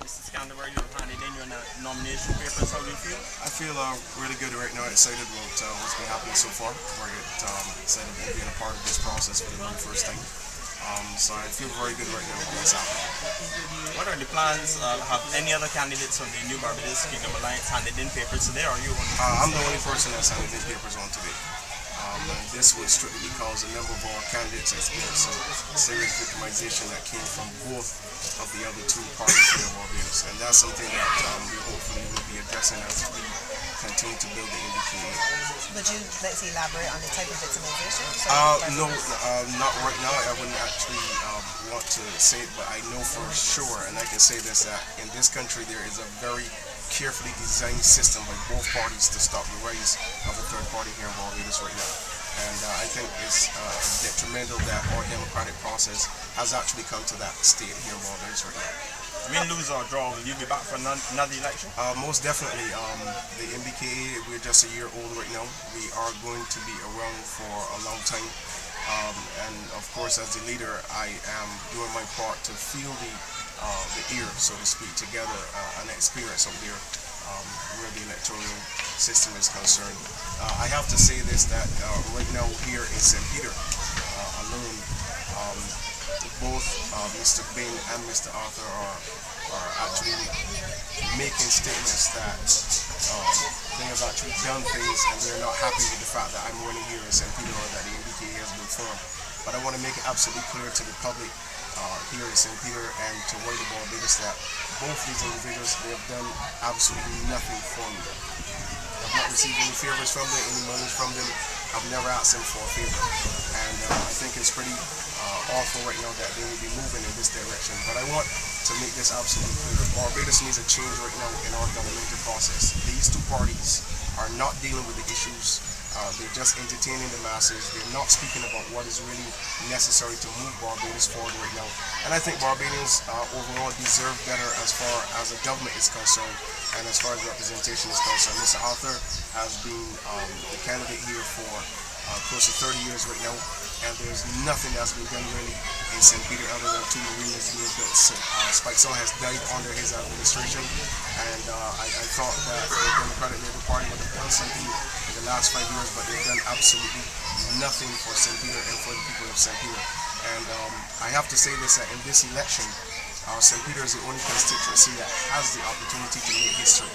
Mr. Sdantlebury, you have handed in your nomination papers. How do you feel? I feel really good right now, excited about what's been happening so far. We're excited about being a part of this process for the very first time. So I feel very good right now about what's happening. What are the plans? Have any other candidates from the New Barbados Kingdom Alliance handed in papers today, or are you one? I'm the only person that's handed in papers on today. And this was strictly because a number of our candidates experienced some serious victimization that came from both of the other two parties here in Barbados. And that's something that we hopefully will be addressing as we continue to build the NDPA. Would you like to elaborate on the type of victimization? No, not right now. I wouldn't actually want to say it, but I know for sure, and I can say this, that in this country there is a very carefully designed system by both parties to stop the rise of a third party here in Barbados right now. And I think it's detrimental that our democratic process has actually come to that state here in Barbados right now. Win, lose or draw, will you be back for another election? Most definitely. The MBKA, we're just a year old right now. We are going to be around for a long time. And of course, as the leader, I am doing my part to feel the ear, so to speak, together an experience up there where the electoral system is concerned. I have to say this, that right now here in St. Peter alone, both Mr. Bain and Mr. Arthur are actually making statements that they have actually done things and they're not happy with the fact that I'm running here in St. Peter or that the MBKA has been formed. But I want to make it absolutely clear to the public here in St. Peter and to wider Barbados that both these individuals, they have done absolutely nothing for me. I've not received any favors from them, any money from them. I've never asked them for a favor. And I think it's pretty awful right now that they will be moving in this direction. But I want to make this absolutely clear. Barbados needs a change right now in our governmental process. These two parties are not dealing with the issues. They're just entertaining the masses. They're not speaking about what is really necessary to move Barbados forward right now. And I think Barbadians overall deserve better as far as the government is concerned and as far as representation is concerned. Mr. Arthur has been the candidate here for close to 30 years right now, and there's nothing that's been done really in St. Peter other than two marinas being built. Spike Song has died under his administration, and I thought that the Democratic Labour Party would have done something in the last 5 years, but they've done absolutely nothing for St. Peter and for the people of St. Peter. And I have to say this, that in this election, St. Peter is the only constituency that has the opportunity to make history.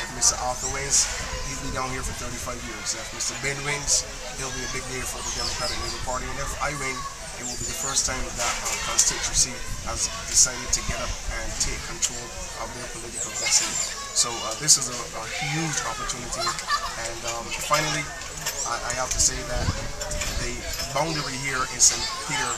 If Mr. Arthur wins, he'll be down here for 35 years. If Mr. Ben wins, it'll be a big day for the Democratic Labour Party. And if I win, it will be the first time that our constituency has decided to get up and take control of their political destiny. So this is a huge opportunity. And finally, I have to say that the boundary here in St. Peter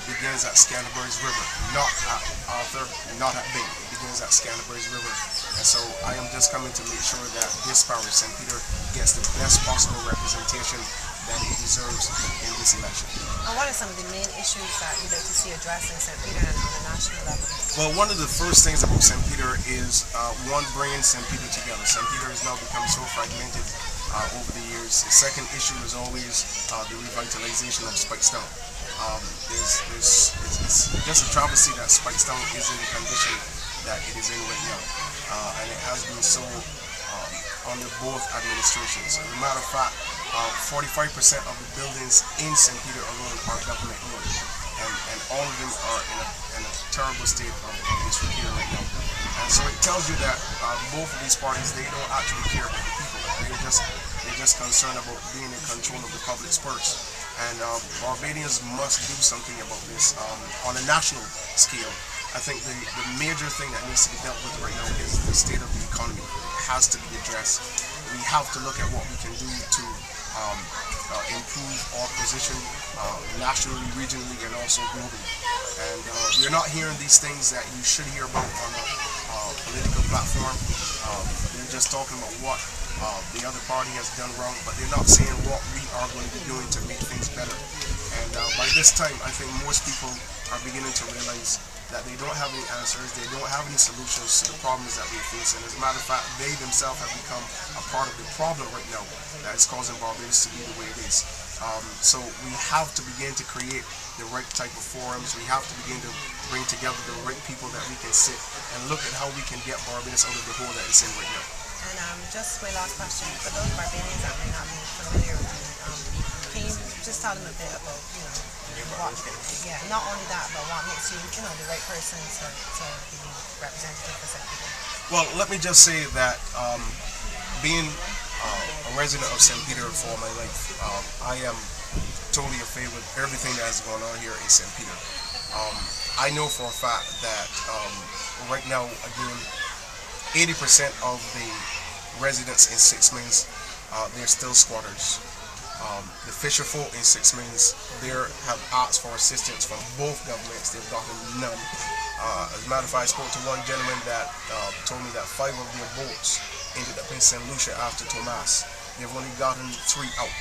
begins at Sdantlebury's River, not at Arthur, not at Bain. It begins at Sdantlebury's River. And so I am just coming to make sure that this parish, St. Peter, gets the best possible representation that it deserves in this election. And what are some of the main issues that you'd like to see addressed in St. Peter and on a national level? Well, one of the first things about St. Peter is one, bringing St. Peter together. St. Peter has now become so fragmented over the years. The second issue is always the revitalization of Spike Stone. It's just a travesty that Spike Stone is in the condition that it is in right now, and it has been so under both administrations. As a matter of fact, 45% of the buildings in St. Peter alone are government owned, and all of them are in a terrible state of disrepair right now. And so it tells you that both of these parties, they don't actually care about the people. They're just concerned about being in control of the public purse. And Barbadians must do something about this on a national scale. I think the major thing that needs to be dealt with right now is the state of the economy. It has to be addressed. We have to look at what we can do to improve our position nationally, regionally, and also globally. And we're not hearing these things that you should hear about on a political platform. They're just talking about what the other party has done wrong, but they're not saying what we are going to be doing to make things better. And by this time, I think most people are beginning to realize that they don't have any answers, they don't have any solutions to the problems that we face. And as a matter of fact, they themselves have become a part of the problem right now that is causing Barbados to be the way it is. So we have to begin to create the right type of forums. We have to begin to bring together the right people that we can sit and look at how we can get Barbados out of the hole that it's in right now. And just my last question, for those Barbadians that may not be familiar with you, can you just tell them a bit about, what, not only that, but what makes you, the right person to be representative for St. Peter? Well, let me just say that being a resident of St. Peter for my life, I am totally in favor with everything that is going on here in St. Peter. I know for a fact that right now, again, 80% of the residents in Six Mills, they're still squatters. The fisher folk in Six Mills, they have asked for assistance from both governments. They've gotten none. As a matter of fact, I spoke to one gentleman that told me that 5 of their boats ended up in St. Lucia after Tomas. They've only gotten 3 out,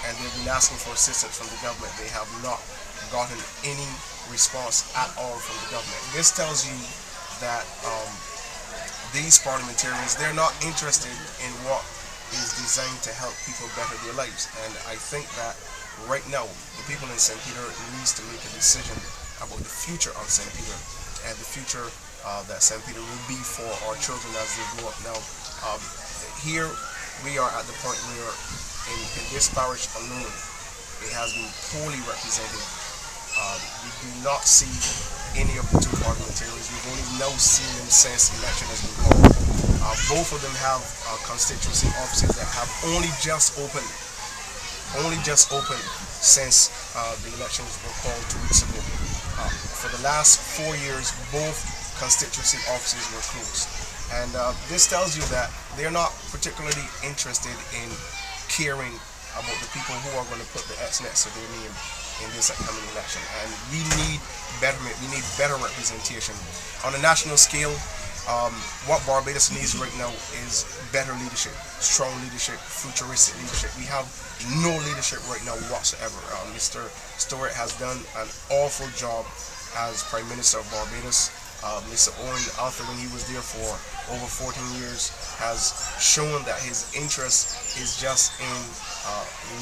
and they've been asking for assistance from the government. They have not gotten any response at all from the government. This tells you that these parliamentarians, they're not interested in what is designed to help people better their lives. And I think that right now, the people in St. Peter needs to make a decision about the future of St. Peter and the future that St. Peter will be for our children as they grow up. Now, here we are at the point where in this parish alone, it has been poorly represented. We do not see any of the 2 parliamentarians. We've only now seen them since the election has been called. Both of them have constituency offices that have only just opened since the elections were called 2 weeks ago. For the last 4 years, both constituency offices were closed. And this tells you that they're not particularly interested in caring about the people who are going to put the X next to their name in this upcoming election. And we need betterment, we need better representation. On a national scale, what Barbados needs right now is better leadership, strong leadership, futuristic leadership. We have no leadership right now whatsoever. Mr. Stewart has done an awful job as Prime Minister of Barbados. Mr. Owen Arthur, when he was there for over 14 years, has shown that his interest is just in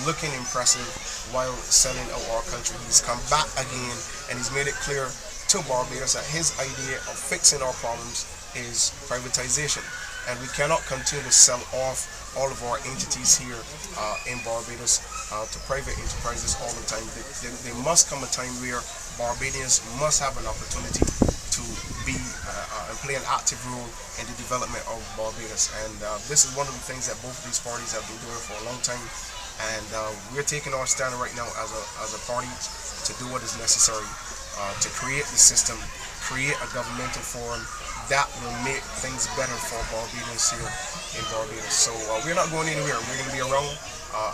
looking impressive while selling out our country. He's come back again and he's made it clear to Barbados that his idea of fixing our problems is privatization, and we cannot continue to sell off all of our entities here in Barbados to private enterprises all the time. There must come a time where Barbadians must have an opportunity to be and play an active role in the development of Barbados, and this is one of the things that both of these parties have been doing for a long time, and we're taking our stand right now as a party to do what is necessary to create the system, create a governmental forum that will make things better for Barbadians here in Barbados. So we're not going anywhere. We're going to be around.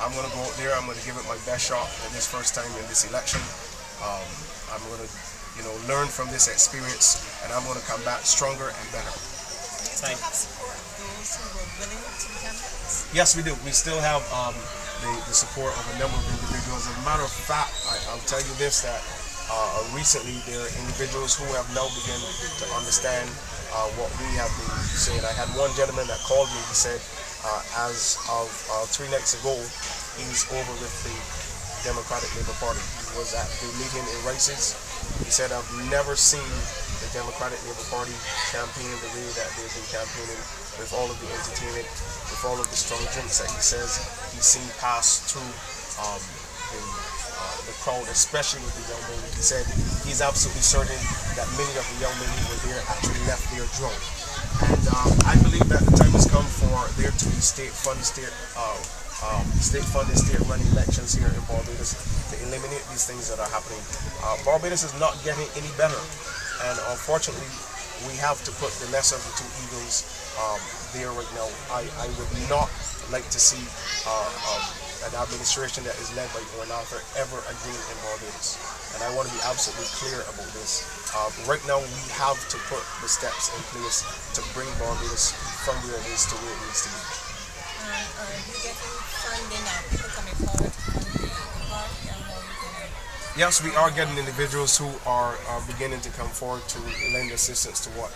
I'm going to go out there. I'm going to give it my best shot in this first time in this election. I'm going to, learn from this experience, and I'm going to come back stronger and better. Do you have support of those who were willing to be candidates? Yes, we do. We still have the support of a number of individuals. As a matter of fact, I'll tell you this, that recently there are individuals who have now begun to understand what we have been saying. I had one gentleman that called me. He said, as of 3 nights ago, he's over with the Democratic Labour Party. He was at the meeting in Rice's. He said, I've never seen the Democratic Labour Party campaign the way that they've been campaigning, with all of the entertainment, with all of the strong drinks that he says he's seen pass through the crowd, especially with the young men. He said he's absolutely certain that many of the young men who were there actually left there drunk. And I believe that the time has come for there to be state-funded, state-run elections here in Barbados to eliminate these things that are happening. Barbados is not getting any better, and unfortunately, we have to put the lesser of the 2 evils there right now. I would not like to see an administration that is led by Owen Arthur ever again in Barbados. And I want to be absolutely clear about this. Right now, we have to put the steps in place to bring Barbados from where it is to where it needs to be. Are you getting funding now? People coming forward to fund the party, and how are you doing? Yes, we are getting individuals who are beginning to come forward to lend assistance to what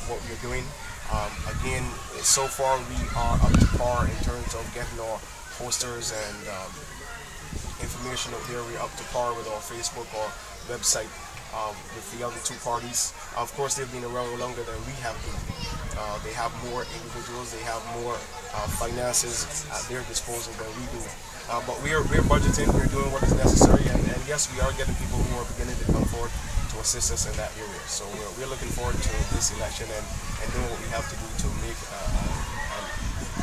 we're doing. Again, so far we are up to par in terms of getting our posters and information out there. We're up to par with our Facebook or website. with the other two parties. Of course, they've been around longer than we have been. They have more individuals, they have more finances at their disposal than we do. But we're budgeting, we're doing what is necessary, and yes, we are getting people who are beginning to come forward to assist us in that area. So we're looking forward to this election and doing what we have to do to make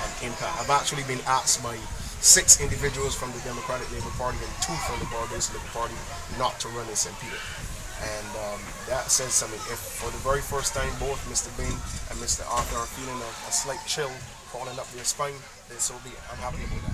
an impact. I've actually been asked by 6 individuals from the Democratic Labour Party and 2 from the Barbados Labour Party not to run in St. Peter. And that says something. If for the very first time both Mr. Bain and Mr. Arthur are feeling a slight chill crawling up their spine, then so be it. I'm happy with that.